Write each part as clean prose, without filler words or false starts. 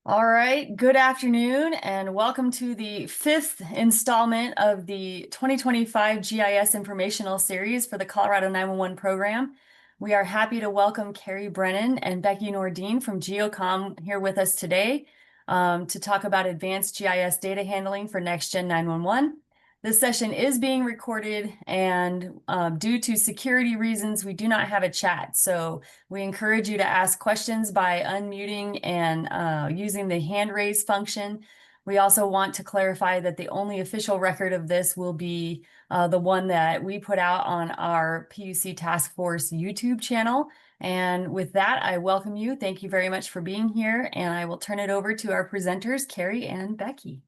All right, good afternoon and welcome to the fifth installment of the 2025 GIS Informational Series for the Colorado 911 program. We are happy to welcome Carrie Brennan and Becky Nordine from GeoComm here with us today to talk about advanced GIS data handling for Next-Gen 911. This session is being recorded, and due to security reasons, we do not have a chat. So we encourage you to ask questions by unmuting and using the hand raise function. We also want to clarify that the only official record of this will be the one that we put out on our PUC Task Force YouTube channel. And with that, I welcome you. Thank you very much for being here. And I will turn it over to our presenters, Carrie and Becky.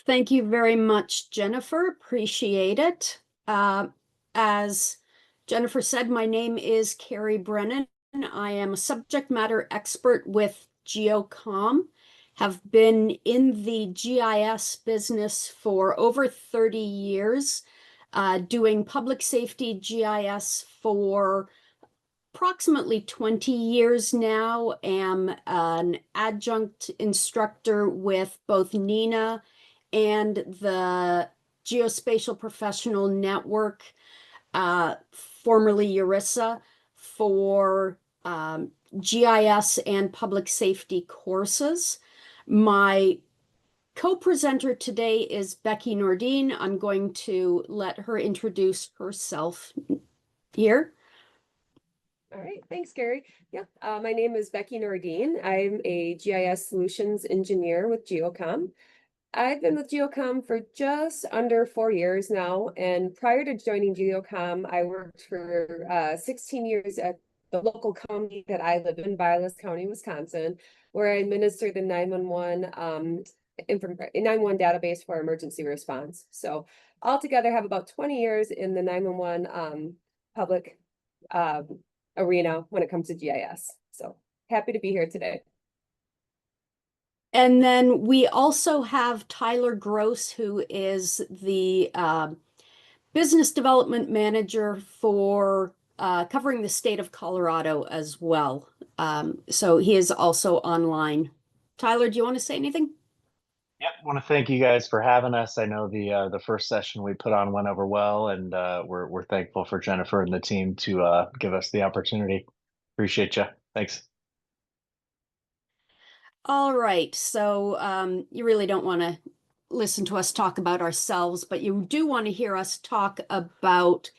Thank you very much, Jennifer. Appreciate it. As Jennifer said, my name is Carrie Brennan. I am a subject matter expert with GeoComm, have been in the GIS business for over 30 years, doing public safety GIS for approximately 20 years now. Am an adjunct instructor with both NINA and the Geospatial Professional Network, formerly ERISA, for GIS and public safety courses. My co-presenter today is Becky Nordine. I'm going to let her introduce herself here. All right, thanks, Gary. Yeah, my name is Becky Nordine. I'm a GIS solutions engineer with GeoComm. I've been with GeoComm for just under 4 years now, and prior to joining GeoComm, I worked for 16 years at the local county that I live in, Vilas County, Wisconsin, where I administered the 911 database for emergency response. So altogether, have about 20 years in the 911 public arena when it comes to GIS. So happy to be here today. And then we also have Tyler Gross, who is the business development manager for covering the state of Colorado as well. So he is also online. Tyler, do you want to say anything? Yep, I want to thank you guys for having us. I know the first session we put on went over well, and we're thankful for Jennifer and the team to give us the opportunity. Appreciate you. Thanks. All right, so you really don't want to listen to us talk about ourselves, but you do want to hear us talk about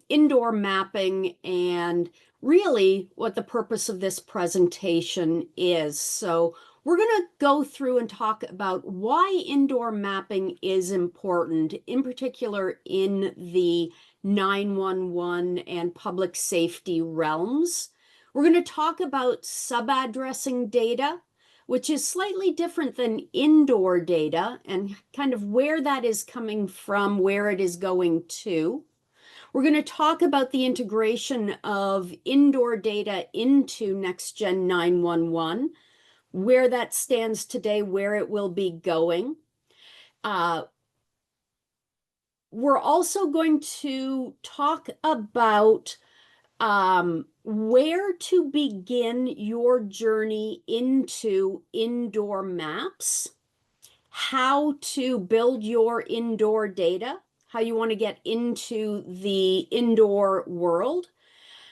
indoor mapping and really what the purpose of this presentation is. So we're going to go through and talk about why indoor mapping is important, in particular in the 911 and public safety realms. We're going to talk about sub-addressing data, which is slightly different than indoor data, and kind of where that is coming from, where it is going to. We're going to talk about the integration of indoor data into Next-Gen 911, where that stands today, where it will be going. We're also going to talk about where to begin your journey into indoor maps, how to build your indoor data, how you want to get into the indoor world,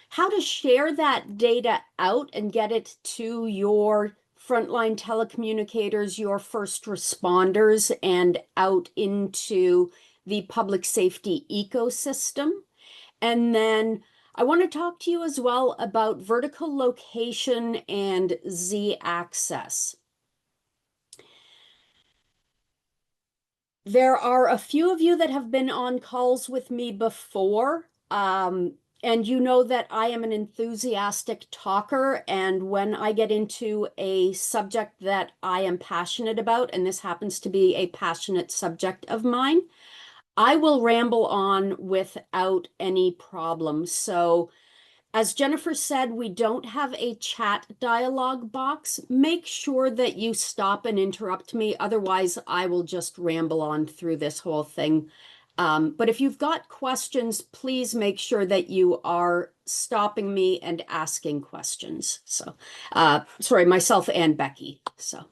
how to share that data out and get it to your frontline telecommunicators, your first responders, and out into the public safety ecosystem. And then I want to talk to you as well about vertical location and Z-axis. There are a few of you that have been on calls with me before, and you know that I am an enthusiastic talker, and when I get into a subject that I am passionate about, and this happens to be a passionate subject of mine, I will ramble on without any problem. So as Jennifer said, we don't have a chat dialog box. Make sure that you stop and interrupt me. Otherwise, I will just ramble on through this whole thing But if you've got questions, please make sure that you are stopping me and asking questions. So, sorry, myself and Becky. So,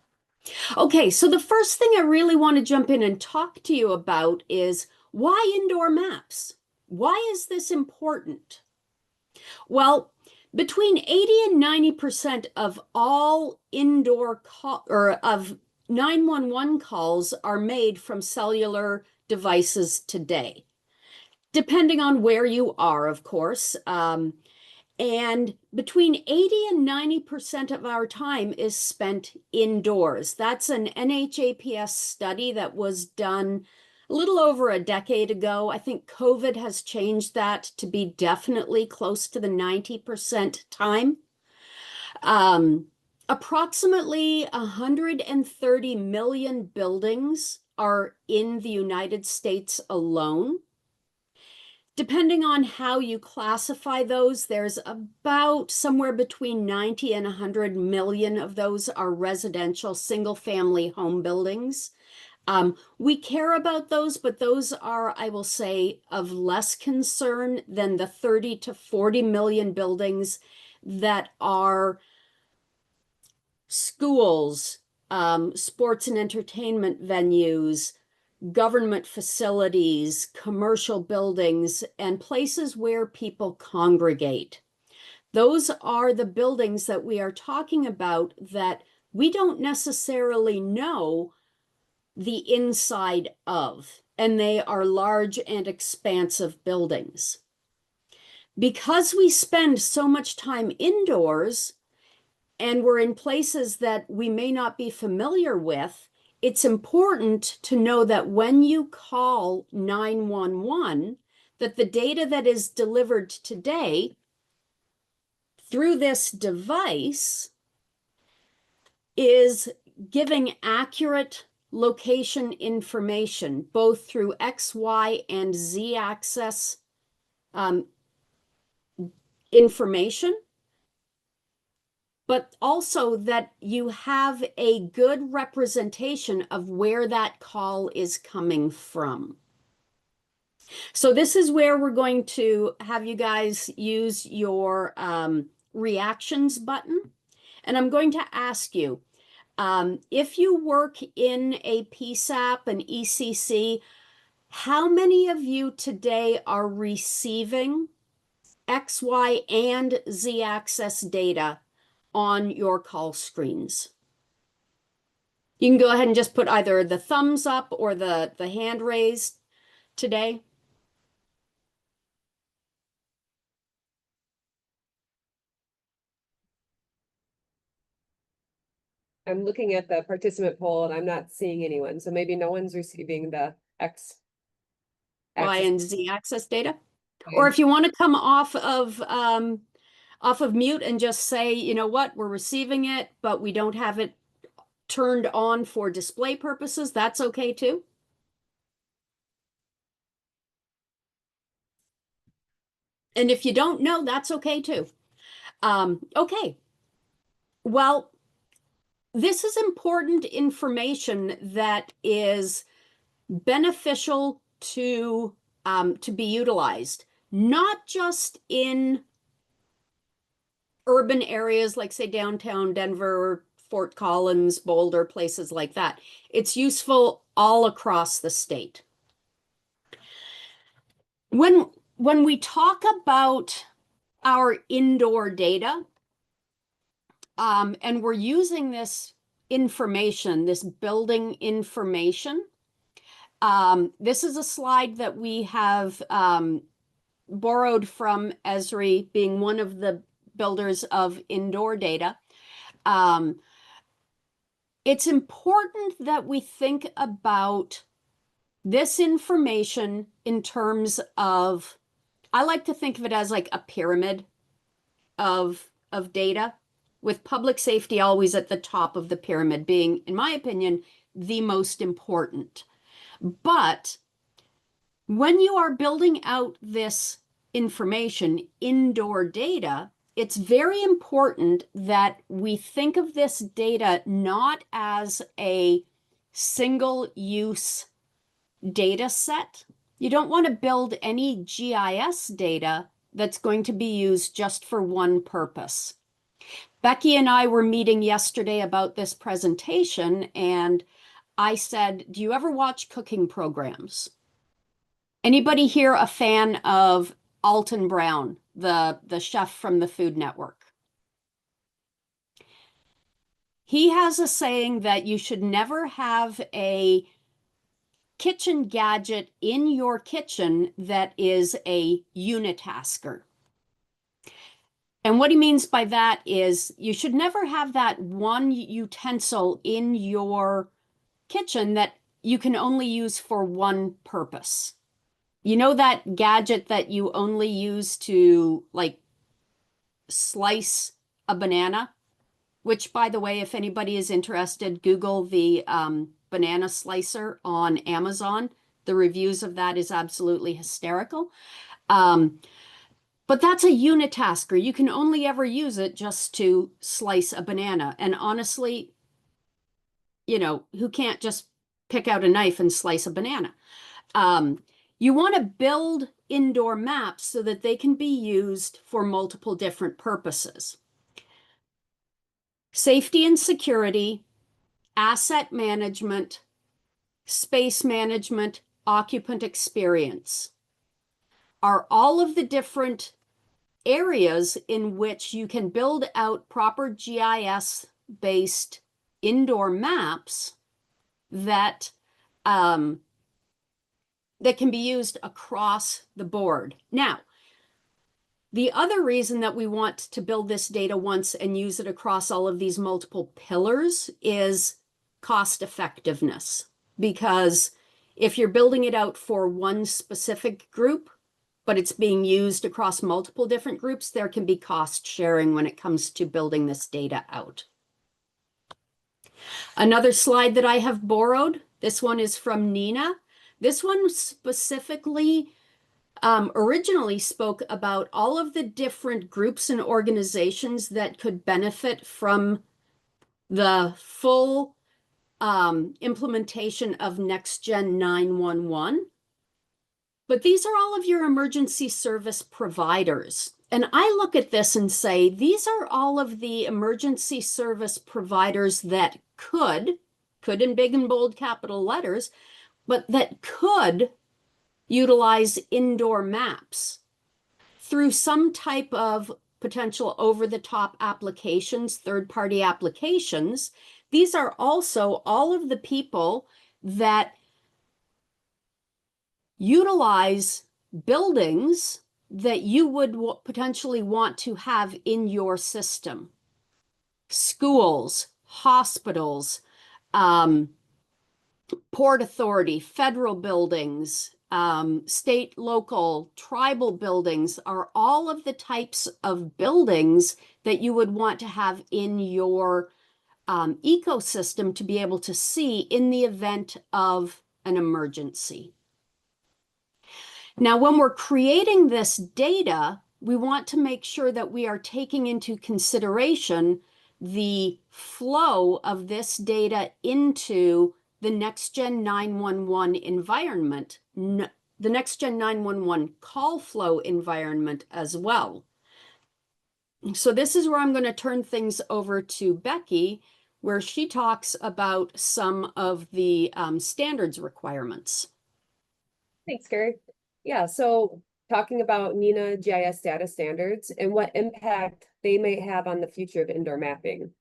okay, so the first thing I really want to jump in and talk to you about is why indoor maps? Why is this important? Well, between 80 and 90% of all indoor call or of 911 calls are made from cellular devices today, depending on where you are, of course. And between 80 and 90% of our time is spent indoors. That's an NHAPS study that was done a little over a decade ago. I think COVID has changed that to be definitely close to the 90% time. Approximately 130 million buildings are in the United States alone. Depending on how you classify those, there's about somewhere between 90 and 100 million of those are residential single-family home buildings. We care about those, but those are, I will say, of less concern than the 30 to 40 million buildings that are schools, sports and entertainment venues, government facilities, commercial buildings, and places where people congregate. Those are the buildings that we are talking about that we don't necessarily know the inside of, and they are large and expansive buildings. Because we spend so much time indoors and we're in places that we may not be familiar with, it's important to know that when you call 911, that the data that is delivered today through this device is giving accurate location information, both through X, Y, and Z axis information, but also that you have a good representation of where that call is coming from. So this is where we're going to have you guys use your reactions button. And I'm going to ask you, if you work in a PSAP, an ECC, how many of you today are receiving X, Y, and Z axis data on your call screens? You can go ahead and just put either the thumbs up or the hand raised today. I'm looking at the participant poll and I'm not seeing anyone, so maybe no one's receiving the X. Y axis. and Z axis data. Or if you want to come off of mute and just say, you know what, we're receiving it, but we don't have it turned on for display purposes, that's okay too. And if you don't know, that's okay too. Okay. Well, this is important information that is beneficial to be utilized, not just in urban areas like, say, downtown Denver, Fort Collins, Boulder, places like that. It's useful all across the state. When we talk about our indoor data, and we're using this information, this building information, this is a slide that we have borrowed from Esri, being one of the builders of indoor data. It's important that we think about this information in terms of, I like to think of it as like a pyramid of data, with public safety always at the top of the pyramid being, in my opinion, the most important. But when you are building out this information, indoor data, it's very important that we think of this data not as a single use data set, You don't want to build any GIS data that's going to be used just for one purpose. Becky and I were meeting yesterday about this presentation, and I said, do you ever watch cooking programs? Anybody here a fan of Alton Brown, the chef from the Food Network? He has a saying that you should never have a kitchen gadget in your kitchen that is a unitasker. And what he means by that is you should never have that one utensil in your kitchen that you can only use for one purpose. You know that gadget that you only use to like slice a banana? Which, by the way, if anybody is interested, Google the banana slicer on Amazon. The reviews of that is absolutely hysterical. But that's a unitasker. You can only ever use it just to slice a banana. And honestly, you know, who can't just pick out a knife and slice a banana? You want to build indoor maps so that they can be used for multiple different purposes. Safety and security, asset management, space management, occupant experience are all of the different areas in which you can build out proper GIS-based indoor maps that that can be used across the board. Now, the other reason that we want to build this data once and use it across all of these multiple pillars is cost effectiveness. Because if you're building it out for one specific group, but it's being used across multiple different groups, there can be cost sharing when it comes to building this data out. Another slide that I have borrowed, this one is from Nina. This one specifically originally spoke about all of the different groups and organizations that could benefit from the full implementation of NextGen 911. But these are all of your emergency service providers. And I look at this and say, these are all of the emergency service providers that could in big and bold capital letters, but that could utilize indoor maps through some type of potential over-the-top applications, third-party applications. These are also all of the people that utilize buildings that you would potentially want to have in your system. Schools, hospitals, Port Authority, federal buildings, state, local, tribal buildings are all of the types of buildings that you would want to have in your ecosystem to be able to see in the event of an emergency. Now, when we're creating this data, we want to make sure that we are taking into consideration the flow of this data into the NextGen 911 environment, the NextGen 911 call flow environment as well. So this is where I'm going to turn things over to Becky, where she talks about some of the standards requirements. Thanks, Gary. Yeah, so talking about NINA GIS data standards and what impact they may have on the future of indoor mapping.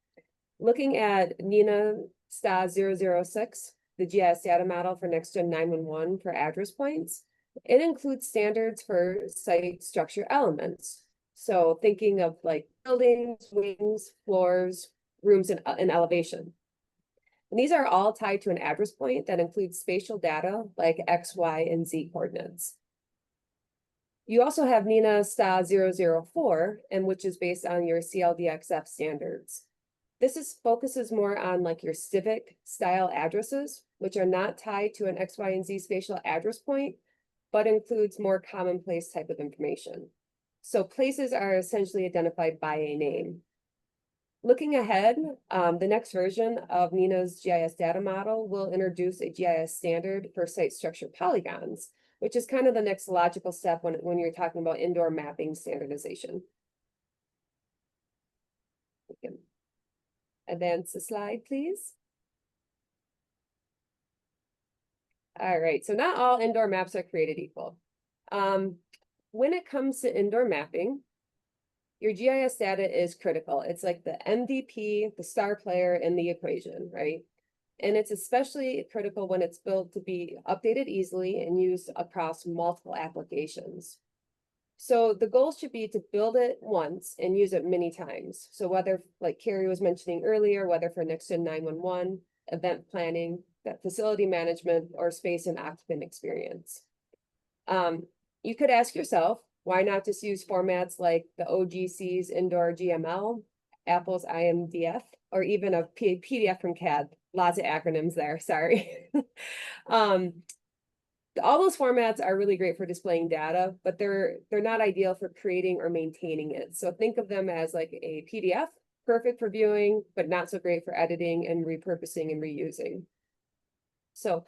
Looking at NINA STA 006, the GIS data model for NextGen 911 for address points, it includes standards for site structure elements. So thinking of like buildings, wings, floors, rooms, and elevation. And these are all tied to an address point that includes spatial data like X, Y, and Z coordinates. You also have NINA STA 004, and which is based on your CLDXF standards. This focuses more on like your civic style addresses, which are not tied to an X, Y, and Z spatial address point, but includes more commonplace type of information. So places are essentially identified by a name. Looking ahead, the next version of NINA's GIS data model will introduce a GIS standard for site structure polygons, which is kind of the next logical step when you're talking about indoor mapping standardization. We can advance the slide, please. All right, so not all indoor maps are created equal. When it comes to indoor mapping, your GIS data is critical. It's like the MVP, the star player in the equation, right? And it's especially critical when it's built to be updated easily and used across multiple applications. So the goal should be to build it once and use it many times. So whether, like Carrie was mentioning earlier, whether for next-gen 911, event planning, that facility management, or space and occupant experience. You could ask yourself, why not just use formats like the OGC's Indoor GML, Apple's IMDF, or even a PDF from CAD? Lots of acronyms there, sorry. All those formats are really great for displaying data, but they're not ideal for creating or maintaining it. So think of them as like a PDF, perfect for viewing, but not so great for editing and repurposing and reusing. So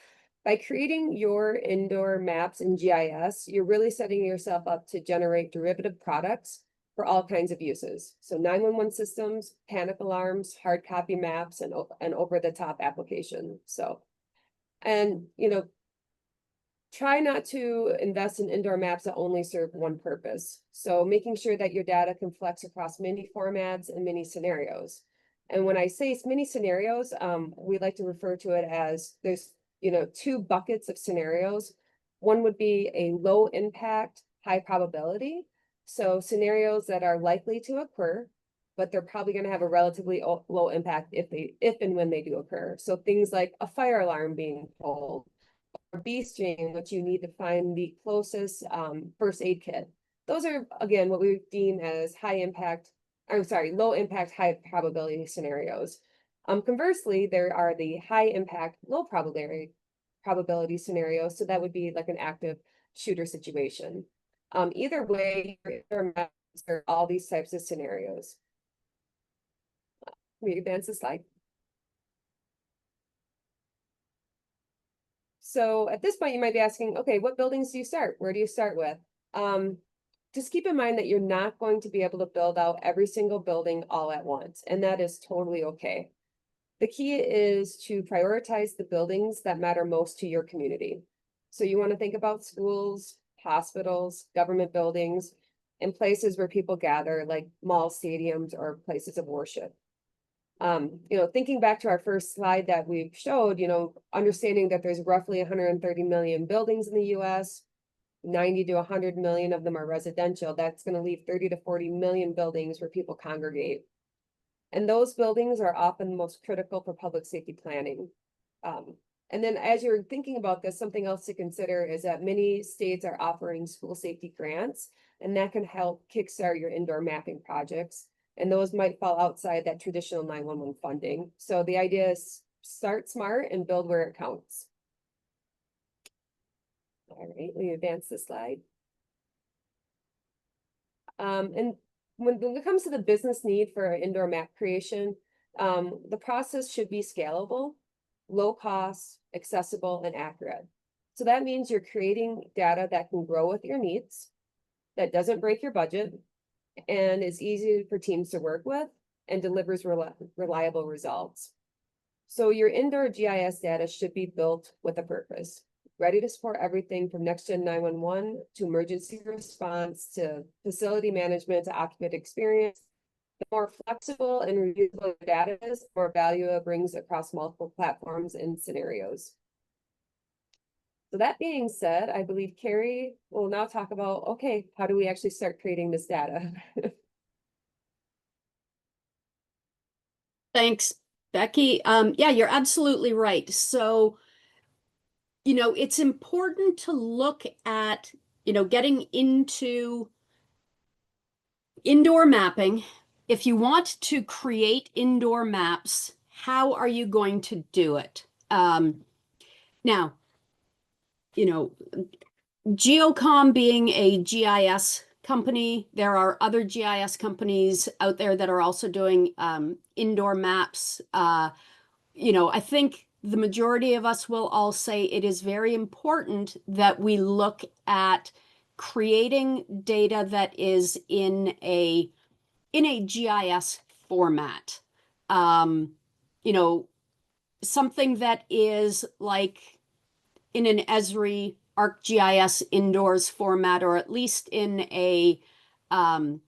by creating your indoor maps in GIS, you're really setting yourself up to generate derivative products for all kinds of uses. So 911 systems, panic alarms, hard copy maps, and over-the-top application. So, and try not to invest in indoor maps that only serve one purpose. So making sure that your data can flex across many formats and many scenarios. And when I say many scenarios, we like to refer to it as there's two buckets of scenarios. One would be a low impact, high probability. So scenarios that are likely to occur, but they're probably going to have a relatively low impact if and when they do occur. So things like a fire alarm being pulled, or bee sting, which you need to find the closest first aid kit. Those are, again, what we deem as low impact, high probability scenarios. Conversely, there are the high impact, low probability scenarios. So that would be like an active shooter situation. Either way, there are all these types of scenarios. Can we advance the slide? So at this point, you might be asking, okay, what buildings do you start? Where do you start with? Just keep in mind that you're not going to be able to build out every single building all at once, and that is totally okay. The key is to prioritize the buildings that matter most to your community. So you want to think about schools, hospitals, government buildings, and places where people gather, like mall stadiums or places of worship. Thinking back to our first slide that we showed, understanding that there's roughly 130 million buildings in the US, 90 to 100 million of them are residential. That's going to leave 30 to 40 million buildings where people congregate. And those buildings are often the most critical for public safety planning. And then as you're thinking about this, something else to consider is that many states are offering school safety grants, and that can help kickstart your indoor mapping projects. And those might fall outside that traditional 911 funding. So the idea is start smart and build where it counts. All right, we advance the slide. And when it comes to the business need for indoor map creation, the process should be scalable, low cost, accessible, and accurate. So that means you're creating data that can grow with your needs, that doesn't break your budget, and is easy for teams to work with, and delivers reliable results. So your indoor GIS data should be built with a purpose, ready to support everything from next-gen 911 to emergency response to facility management to occupant experience. The more flexible and reusable data is, the more value it brings across multiple platforms and scenarios. So that being said, I believe Carrie will now talk about, okay, how do we actually start creating this data? Thanks, Becky. Yeah, you're absolutely right. So, it's important to look at, getting into indoor mapping. If you want to create indoor maps, how are you going to do it? Now, Geocom being a GIS company, there are other GIS companies out there that are also doing indoor maps. I think the majority of us will all say it is very important that we look at creating data that is in a GIS format. You know, something that is like in an Esri ArcGIS indoors format, or at least in a, I'll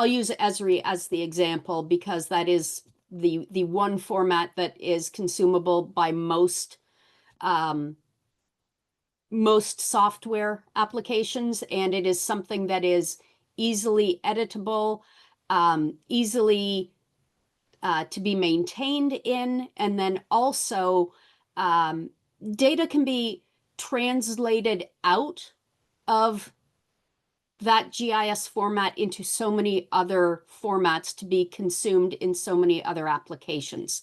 use Esri as the example because that is the one format that is consumable by most software applications, and it is something that is easily editable, easily to be maintained in, and then also data can be translated out of that GIS format into so many other formats to be consumed in so many other applications.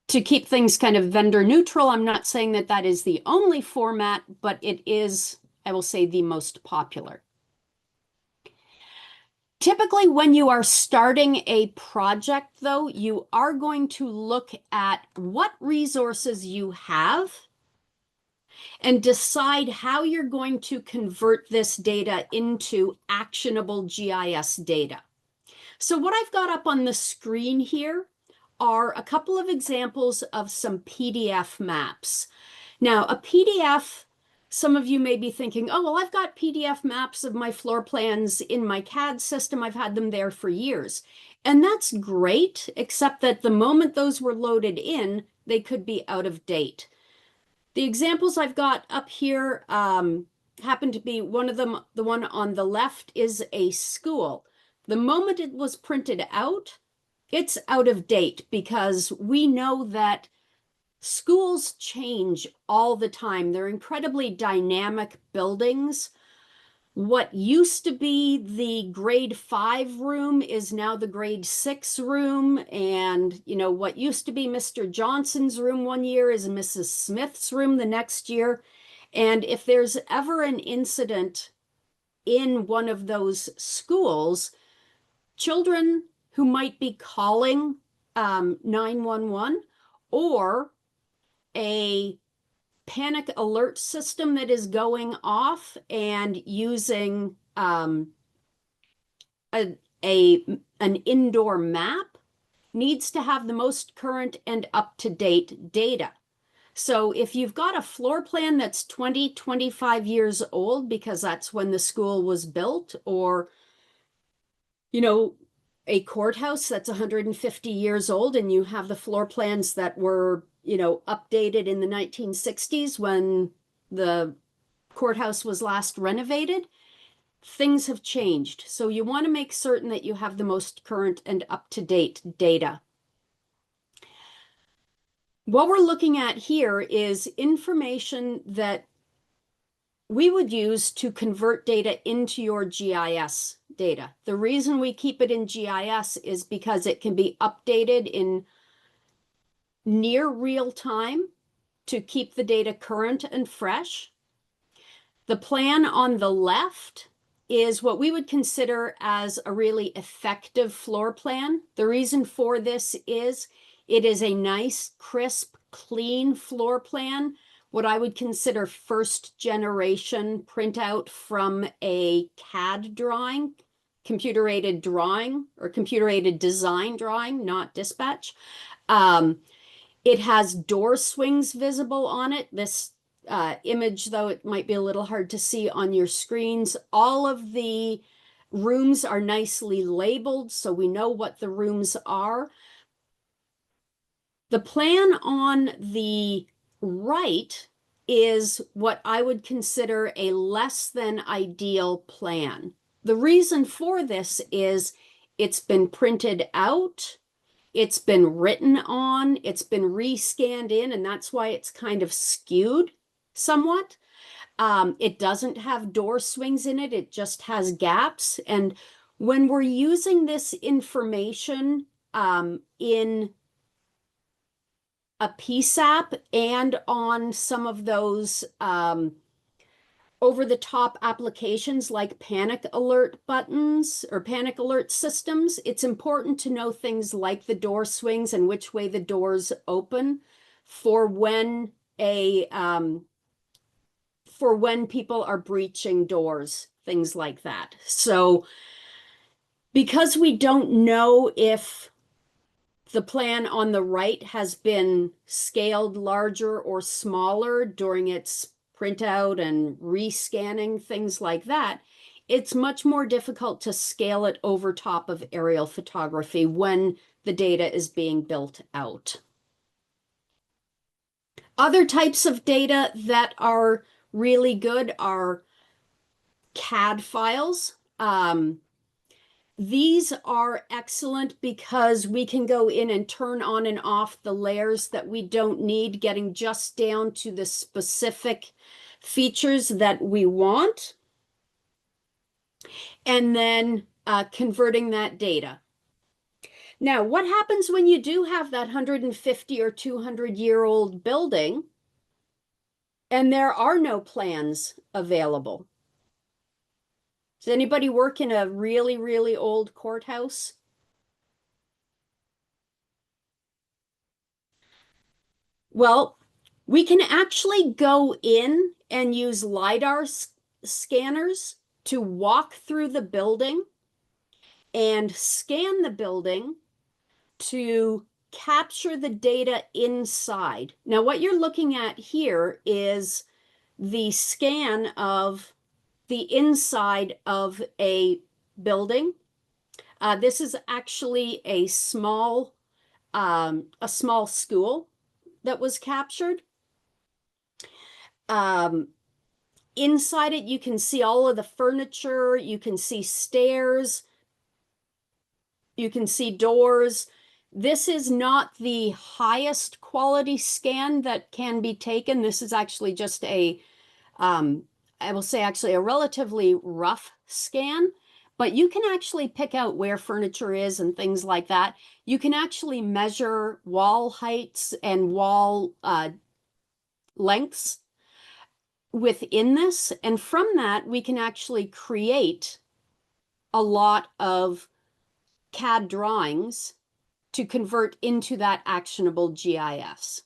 To keep things kind of vendor neutral, I'm not saying that that is the only format, but it is, I will say, the most popular. Typically, when you are starting a project, though, you are going to look at what resources you have and decide how you're going to convert this data into actionable GIS data. So what I've got up on the screen here are a couple of examples of some PDF maps. Now, a PDF, some of you may be thinking, oh, well, I've got PDF maps of my floor plans in my CAD system. I've had them there for years. And that's great, except that the moment those were loaded in, they could be out of date. The examples I've got up here happen to be one of them, the one on the left is a school. The moment it was printed out, it's out of date because we know that schools change all the time. They're incredibly dynamic buildings. What used to be the grade 5 room is now the grade 6 room. And, you know, what used to be Mr. Johnson's room one year is Mrs. Smith's room the next year. And if there's ever an incident in one of those schools, children who might be calling 911 or a panic alert system that is going off and using an indoor map needs to have the most current and up-to-date data. So if you've got a floor plan that's 20, 25 years old, because that's when the school was built, or, you know, a courthouse that's 150 years old, and you have the floor plans that were, you know, updated in the 1960s when the courthouse was last renovated, things have changed. So you want to make certain that you have the most current and up-to-date data. What we're looking at here is information that we would use to convert data into your GIS data. The reason we keep it in GIS is because it can be updated in near real time to keep the data current and fresh. The plan on the left is what we would consider as a really effective floor plan. The reason for this is it is a nice, crisp, clean floor plan, what I would consider first generation printout from a CAD drawing, computer-aided drawing or computer-aided design drawing, not dispatch. It has door swings visible on it. This image, though it might be a little hard to see on your screens, all of the rooms are nicely labeled, so we know what the rooms are. The plan on the right is what I would consider a less than ideal plan. The reason for this is it's been printed out, it's been written on, it's been rescanned in, and that's why it's kind of skewed somewhat. It doesn't have door swings in it, it just has gaps. And when we're using this information in a PSAP and on some of those over-the-top applications like panic alert buttons or panic alert systems, it's important to know things like the door swings and which way the doors open for when for when people are breaching doors, things like that. So because we don't know if the plan on the right has been scaled larger or smaller during its printout and rescanning, things like that, it's much more difficult to scale it over top of aerial photography when the data is being built out. Other types of data that are really good are CAD files. These are excellent because we can go in and turn on and off the layers that we don't need, getting just down to the specific features that we want, and then converting that data. Now, what happens when you do have that 150 or 200-year-old building and there are no plans available? Does anybody work in a really, really old courthouse? Well, we can actually go in and use LiDAR scanners to walk through the building and scan the building to capture the data inside. Now, what you're looking at here is the scan of the inside of a building. This is actually a small school that was captured. Inside it, you can see all of the furniture, you can see stairs, you can see doors. This is not the highest quality scan that can be taken. This is actually just a, I will say actually a relatively rough scan, but you can actually pick out where furniture is and things like that. You can actually measure wall heights and wall lengths within this. And from that, we can actually create a lot of CAD drawings to convert into that actionable GIS.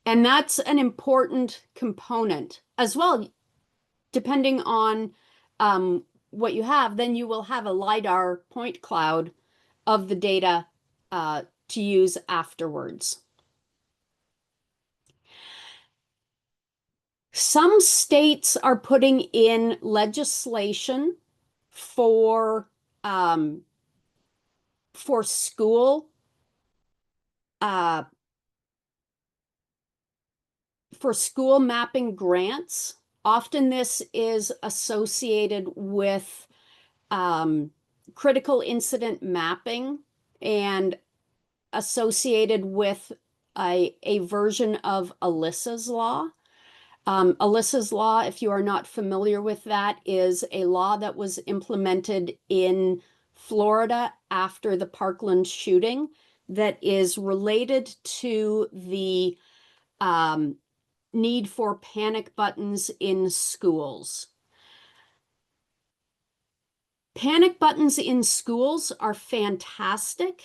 And that's an important component as well. Depending on what you have, then you will have a LiDAR point cloud of the data to use afterwards. Some states are putting in legislation for school mapping grants. Often this is associated with critical incident mapping and associated with a version of Alyssa's law. Alyssa's law, if you are not familiar with that, is a law that was implemented in Florida after the Parkland shooting that is related to the need for panic buttons in schools. Panic buttons in schools are fantastic,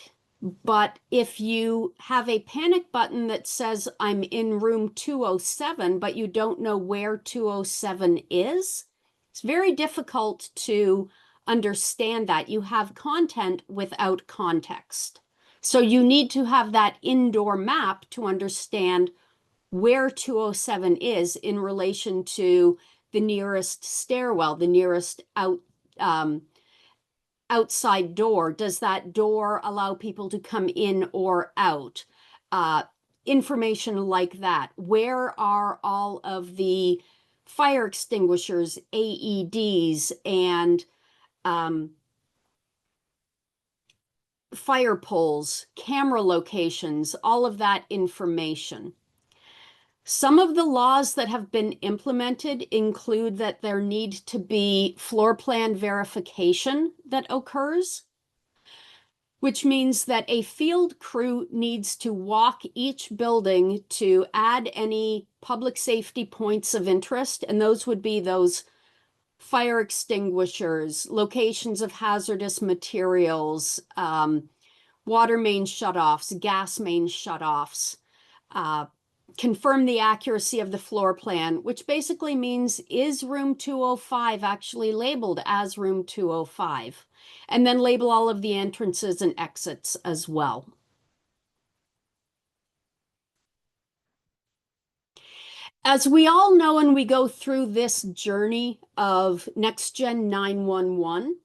but if you have a panic button that says I'm in room 207, but you don't know where 207 is, it's very difficult to understand that. You have content without context. So you need to have that indoor map to understand where 207 is in relation to the nearest stairwell, the nearest outside door. Does that door allow people to come in or out? Information like that. Where are all of the fire extinguishers, AEDs, and fire poles, camera locations, all of that information. Some of the laws that have been implemented include that there need to be floor plan verification that occurs. which means that a field crew needs to walk each building to add any public safety points of interest, and those would be those fire extinguishers, locations of hazardous materials, water main shutoffs, gas main shutoffs, confirm the accuracy of the floor plan, which basically means, is room 205 actually labeled as room 205? And then label all of the entrances and exits as well. As we all know, when we go through this journey of Next Gen 911,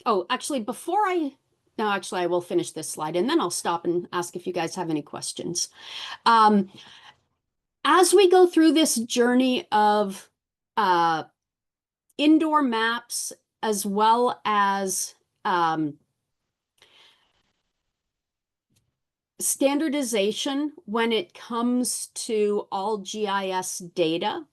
oh, actually, no, actually, I will finish this slide and then I'll stop and ask if you guys have any questions. As we go through this journey of indoor maps, as well as standardization when it comes to all GIS data,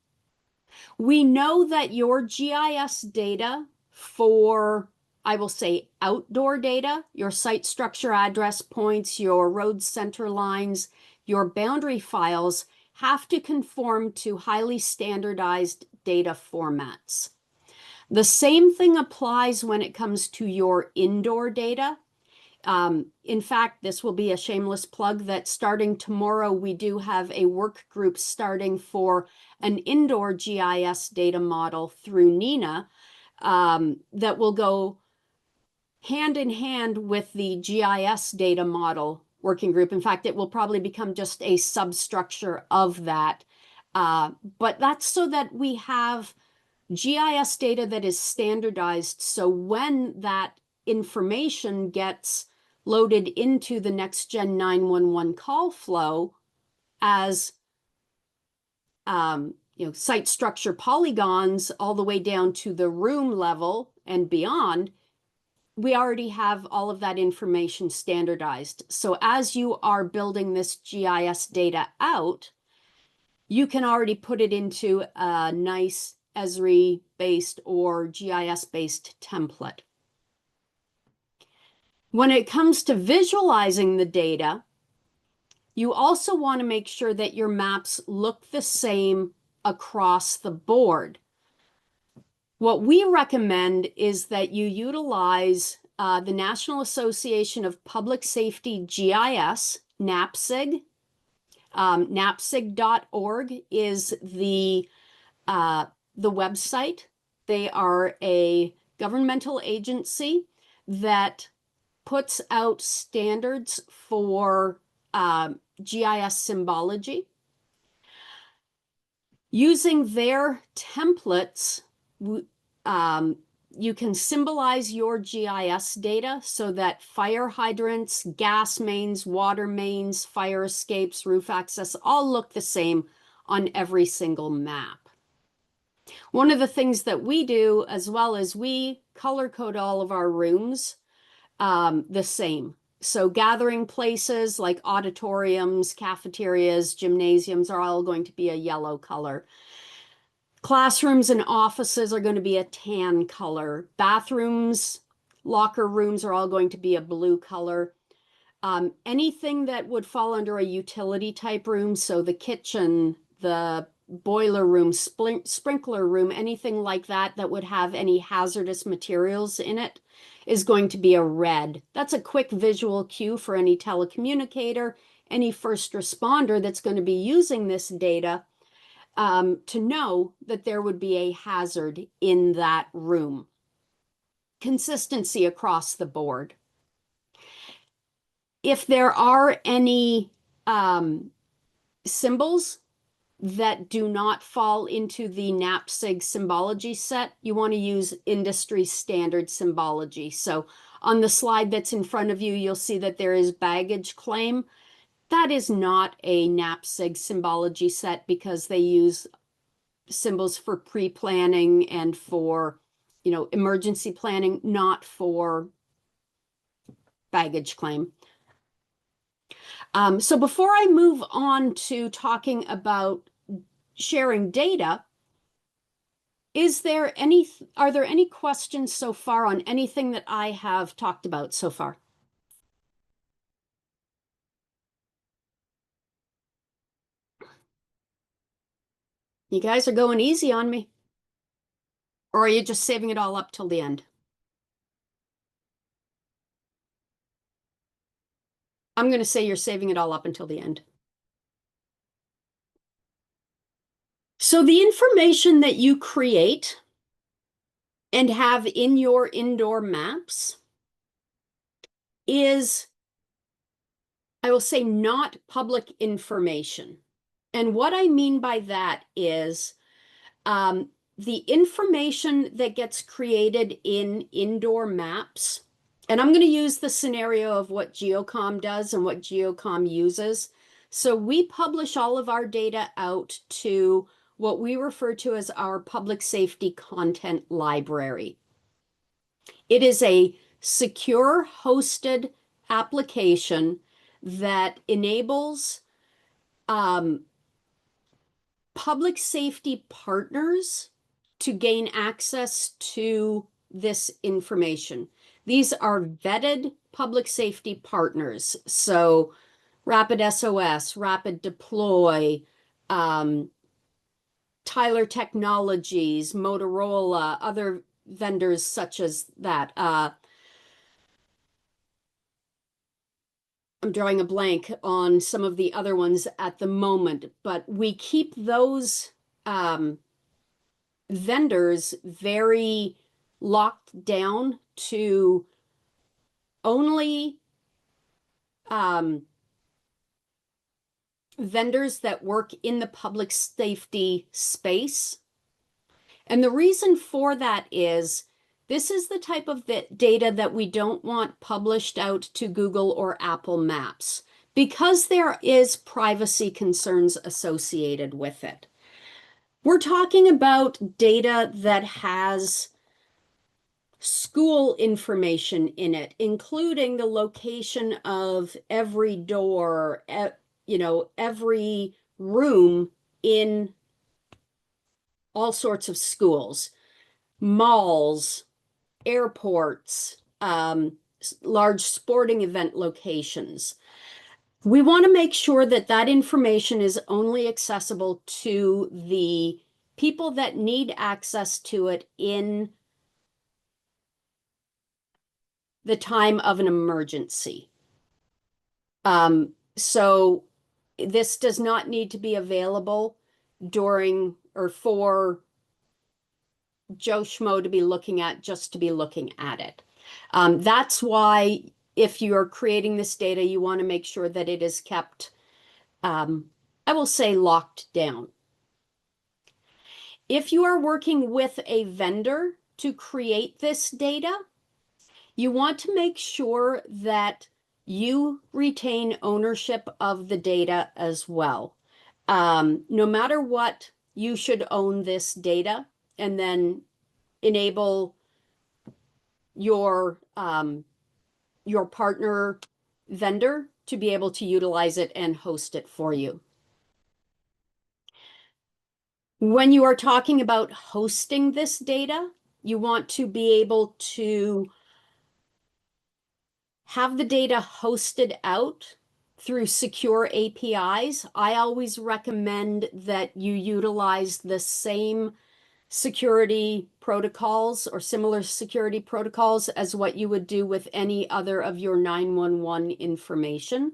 we know that your GIS data for, I will say, outdoor data, your site structure address points, your road center lines, your boundary files have to conform to highly standardized data formats. The same thing applies when it comes to your indoor data. In fact, this will be a shameless plug that starting tomorrow, we do have a work group starting for an indoor GIS data model through NINA that will go hand in hand with the GIS data model working group. In fact, it will probably become just a substructure of that. But that's so that we have GIS data that is standardized. So when that information gets loaded into the Next Gen 911 call flow as site structure polygons all the way down to the room level and beyond, we already have all of that information standardized. So as you are building this GIS data out, you can already put it into a nice Esri-based or GIS-based template. When it comes to visualizing the data, you also want to make sure that your maps look the same across the board. What we recommend is that you utilize the National Association of Public Safety GIS, NAPSIG. NAPSIG.org is the website. They are a governmental agency that puts out standards for GIS symbology. Using their templates, you can symbolize your GIS data so that fire hydrants, gas mains, water mains, fire escapes, roof access all look the same on every single map. One of the things that we do as well is we color code all of our rooms the same. So gathering places like auditoriums, cafeterias, gymnasiums are all going to be a yellow color. Classrooms and offices are going to be a tan color. Bathrooms, locker rooms are all going to be a blue color. Anything that would fall under a utility type room, so the kitchen, the boiler room, sprinkler room, anything like that that would have any hazardous materials in it is going to be a red. That's a quick visual cue for any telecommunicator, any first responder that's going to be using this data to know that there would be a hazard in that room. Consistency across the board. If there are any symbols that do not fall into the NAPSIG symbology set, you want to use industry standard symbology. So on the slide that's in front of you, you'll see that there is baggage claim. That is not a NAPSIG symbology set because they use symbols for pre-planning and for, emergency planning, not for baggage claim. So before I move on to talking about sharing data, are there any questions so far on anything that I have talked about so far? You guys are going easy on me. Or are you just saving it all up till the end? I'm going to say you're saving it all up until the end. So the information that you create and have in your indoor maps is, I will say, not public information. And what I mean by that is the information that gets created in indoor maps, and I'm going to use the scenario of what GeoComm does and what GeoComm uses. So we publish all of our data out to what we refer to as our public safety content library. It is a secure hosted application that enables public safety partners to gain access to this information. These are vetted public safety partners. So Rapid SOS, Rapid Deploy, Tyler Technologies, Motorola, other vendors such as that. I'm drawing a blank on some of the other ones at the moment, but we keep those vendors very locked down to only vendors that work in the public safety space. And the reason for that is this is the type of data that we don't want published out to Google or Apple Maps because there is privacy concerns associated with it. We're talking about data that has school information in it, including the location of every door, every room in all sorts of schools, malls, airports, large sporting event locations. We want to make sure that that information is only accessible to the people that need access to it in the time of an emergency. So this does not need to be available during or for Joe Schmo to be looking at, just to be looking at it. That's why if you're creating this data, you want to make sure that it is kept, I will say, locked down. If you are working with a vendor to create this data, you want to make sure that you retain ownership of the data as well. No matter what, you should own this data and then enable your partner vendor to be able to utilize it and host it for you. When you are talking about hosting this data, you want to be able to have the data hosted out through secure APIs. I always recommend that you utilize the same security protocols or similar security protocols as what you would do with any other of your 911 information.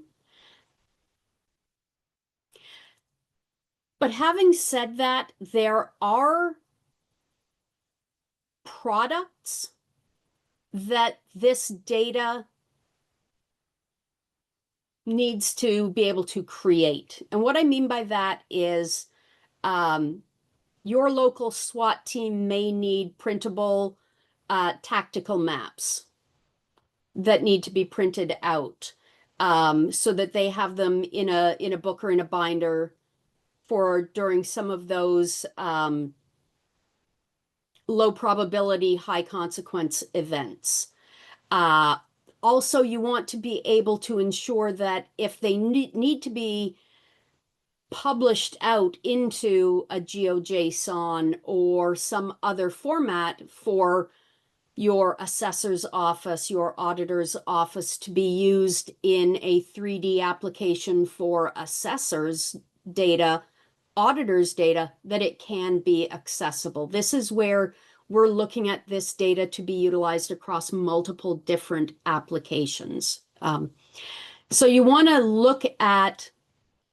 But having said that, there are products that this data needs to be able to create. And what I mean by that is your local SWAT team may need printable tactical maps that need to be printed out so that they have them in a book or in a binder for during some of those low probability, high consequence events. Also, you want to be able to ensure that if they need to be published out into a GeoJSON or some other format for your assessor's office, your auditor's office to be used in a 3D application for assessors data, auditor's data, that it can be accessible. This is where we're looking at this data to be utilized across multiple different applications. So you want to look at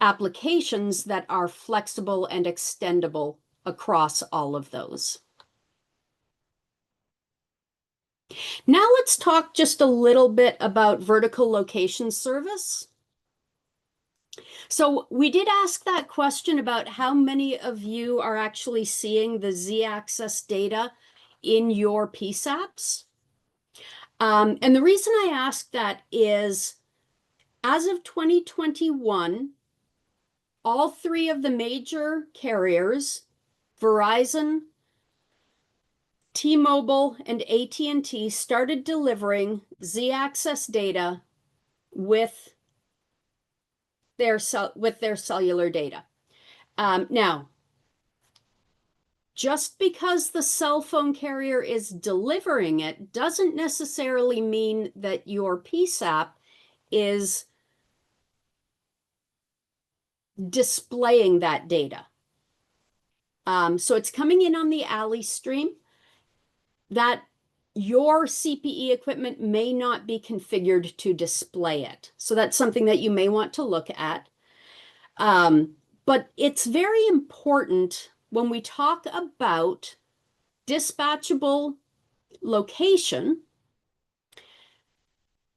applications that are flexible and extendable across all of those. Now let's talk just a little bit about vertical location service. So we did ask that question about how many of you are actually seeing the Z-axis data in your PSAPs. And the reason I asked that is, as of 2021, all three of the major carriers, Verizon, T-Mobile, and AT&T, started delivering Z-axis data with their cellular data. Now, just because the cell phone carrier is delivering it doesn't necessarily mean that your PSAP is displaying that data. So it's coming in on the alley stream. That your CPE equipment may not be configured to display it. So that's something that you may want to look at. But it's very important when we talk about dispatchable location,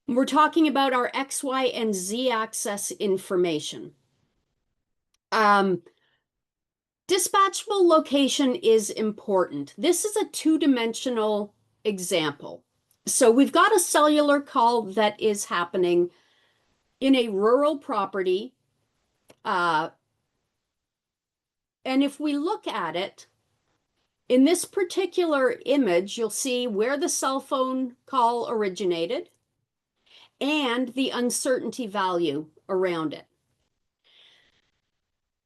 we're talking about our X, Y, and Z axis information. Dispatchable location is important. This is a two-dimensional example. So we've got a cellular call that is happening in a rural property. And if we look at it, in this particular image, you'll see where the cell phone call originated and the uncertainty value around it.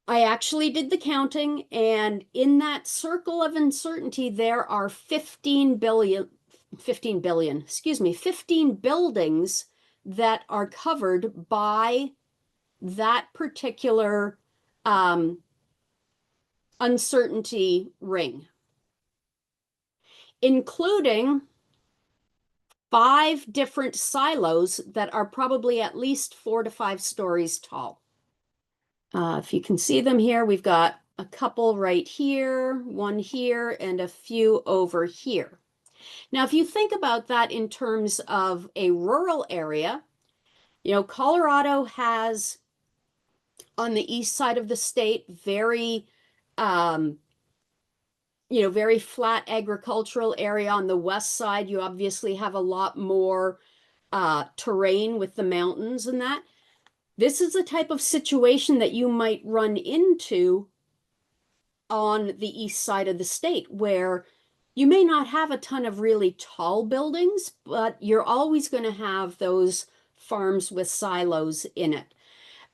I actually did the counting, and in that circle of uncertainty, there are 15 buildings that are covered by that particular uncertainty ring, including 5 different silos that are probably at least 4 to 5 stories tall. If you can see them here, we've got a couple right here, one here, and a few over here. Now, if you think about that in terms of a rural area, you know, Colorado has, on the east side of the state, very, very flat agricultural area. On the west side, you obviously have a lot more terrain with the mountains and that. This is the type of situation that you might run into on the east side of the state, where you may not have a ton of really tall buildings, but you're always going to have those farms with silos in it.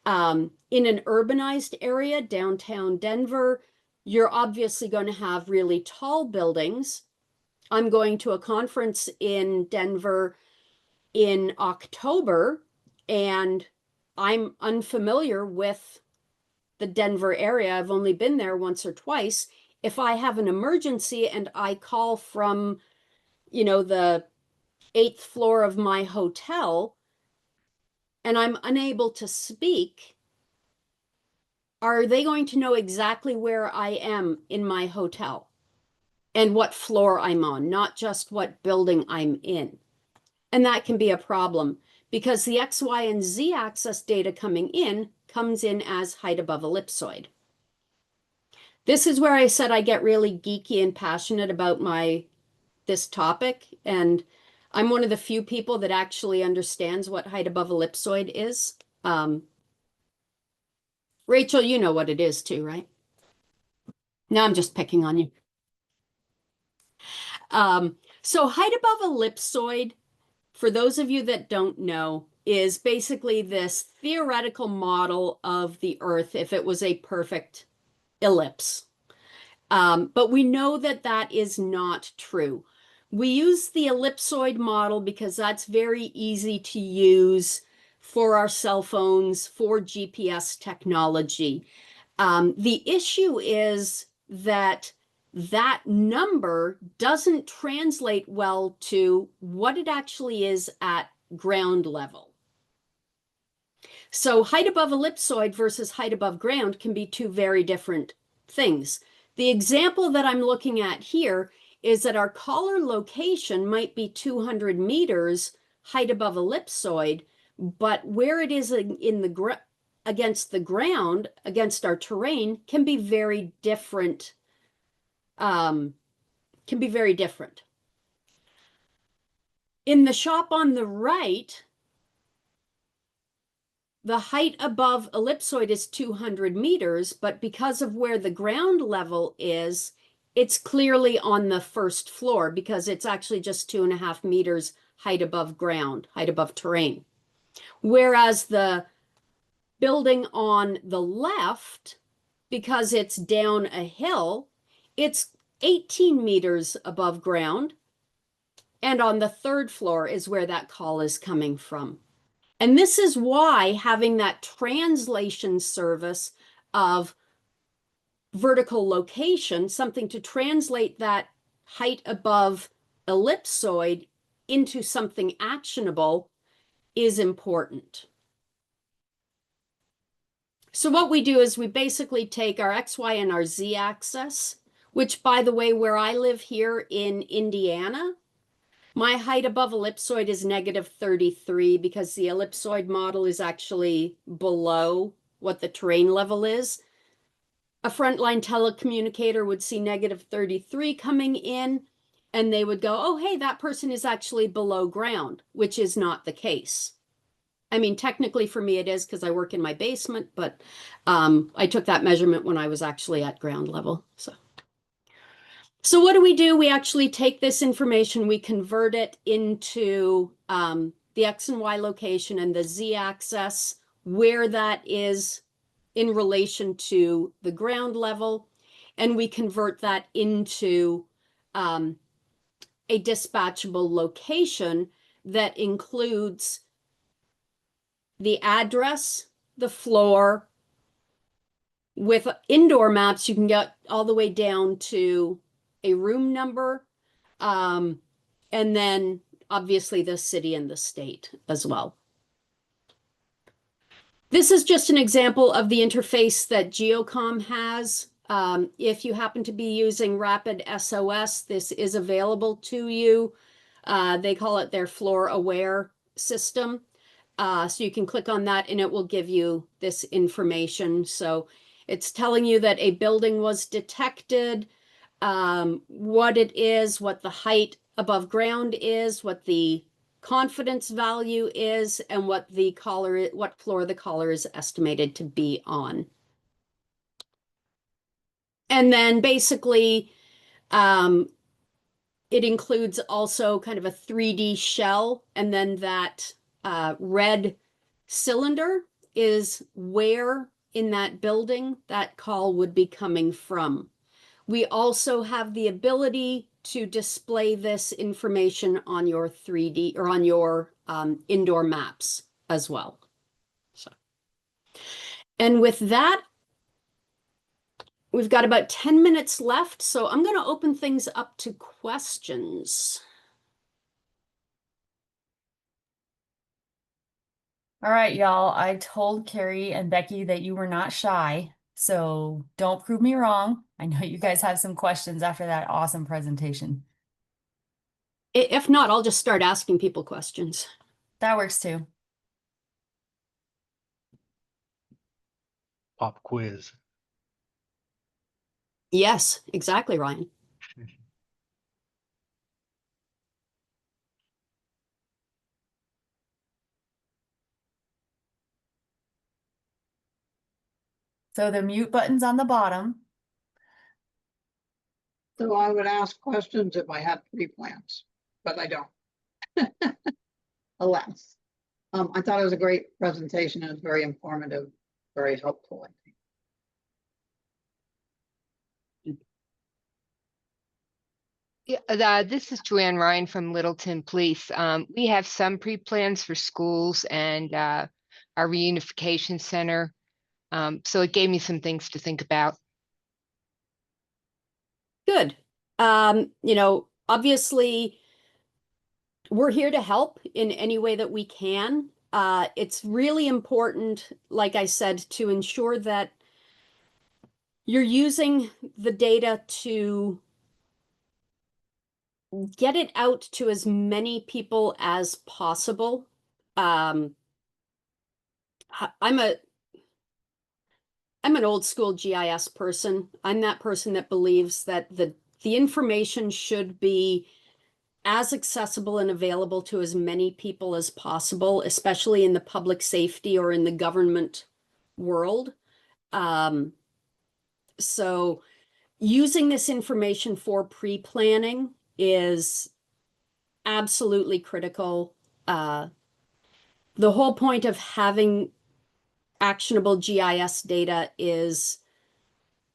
In an urbanized area, downtown Denver, you're obviously going to have really tall buildings. I'm going to a conference in Denver in October, and I'm unfamiliar with the Denver area. I've only been there once or twice. If I have an emergency and I call from, the 8th floor of my hotel and I'm unable to speak, are they going to know exactly where I am in my hotel and what floor I'm on, not just what building I'm in? And that can be a problem because the X, Y, and Z axis data comes in as height above ellipsoid. This is where I said I get really geeky and passionate about this topic, and I'm one of the few people that actually understands what height above ellipsoid is. Rachel, you know what it is too, right? No, I'm just picking on you. So height above ellipsoid, for those of you that don't know, is basically this theoretical model of the Earth if it was a perfect ellipse. But we know that that is not true. We use the ellipsoid model because that's very easy to use for our cell phones, for GPS technology. The issue is that that number doesn't translate well to what it actually is at ground level. So height above ellipsoid versus height above ground can be two very different things. The example that I'm looking at here is that our collar location might be 200 meters height above ellipsoid, but where it is in the against the ground, against our terrain, can be very different. Can be very different. In the shop on the right, the height above ellipsoid is 200 meters, but because of where the ground level is, it's clearly on the first floor because it's actually just 2.5 meters height above ground, height above terrain. Whereas the building on the left, because it's down a hill, it's 18 meters above ground. And on the third floor is where that call is coming from. And this is why having that translation service of vertical location, something to translate that height above ellipsoid into something actionable, is important. So what we do is we basically take our X, Y, and our Z axis, which, by the way, where I live here in Indiana, my height above ellipsoid is -33 because the ellipsoid model is actually below what the terrain level is. A frontline telecommunicator would see -33 coming in, and they would go, oh, hey, that person is actually below ground, which is not the case. I mean, technically for me it is because I work in my basement, but I took that measurement when I was actually at ground level. So what do? We actually take this information, we convert it into the X and Y location and the Z axis, where that is in relation to the ground level, and we convert that into a dispatchable location that includes the address, the floor. With indoor maps, you can get all the way down to a room number, and then obviously the city and the state as well. This is just an example of the interface that GeoComm has. If you happen to be using Rapid SOS, this is available to you. They call it their floor aware system. So you can click on that and it will give you this information. So it's telling you that a building was detected, what it is, what the height above ground is, what the confidence value is, and what floor the collar is estimated to be on. And then basically, it includes also kind of a 3D shell, and then that red cylinder is where in that building that call would be coming from. We also have the ability to display this information on your 3D or on your indoor maps as well. And with that, we've got about 10 minutes left, so I'm going to open things up to questions. All right, y'all. I told Carrie and Becky that you were not shy, so don't prove me wrong. I know you guys have some questions after that awesome presentation. If not, I'll just start asking people questions. That works too. Pop quiz. Yes, exactly, Ryan. So the mute button's on the bottom. So I would ask questions if I had pre-plans, but I don't. Alas. I thought it was a great presentation. It was very informative, very helpful, I think. Yeah, this is Joanne Ryan from Littleton Police. We have some pre-plans for schools and our reunification center. So it gave me some things to think about. Good. Obviously, we're here to help in any way that we can. It's really important, like I said, to ensure that you're using the data to get it out to as many people as possible. I'm an old school GIS person. I'm that person that believes that the information should be as accessible and available to as many people as possible, especially in the public safety or in the government world. So using this information for pre-planning is absolutely critical. The whole point of having actionable GIS data is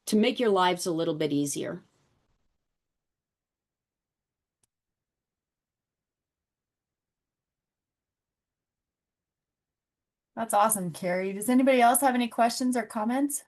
to make your lives a little bit easier. That's awesome, Carrie. Does anybody else have any questions or comments?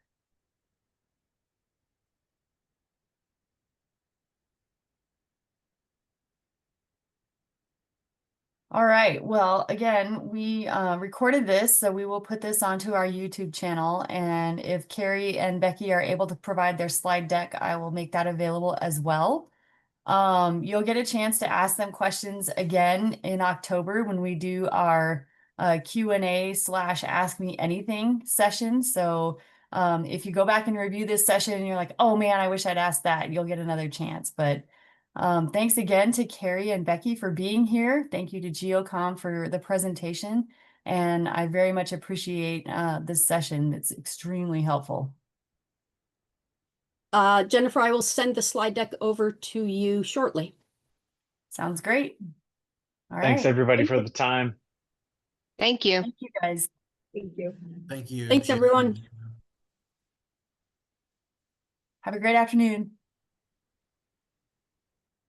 All right. Well, again, we recorded this, so we will put this onto our YouTube channel. And if Carrie and Becky are able to provide their slide deck, I will make that available as well. You'll get a chance to ask them questions again in October when we do our Q&A / ask me anything session. So if you go back and review this session and you're like, oh man, I wish I'd asked that, you'll get another chance. But thanks again to Carrie and Becky for being here. Thank you to GeoComm for the presentation. And I very much appreciate this session. It's extremely helpful. Jennifer, I will send the slide deck over to you shortly. Sounds great. All Thanks, right. everybody, Thank for you. the time. Thank you. Thank you, guys. Thank you. Thank you. Thanks, everyone. Have a great afternoon.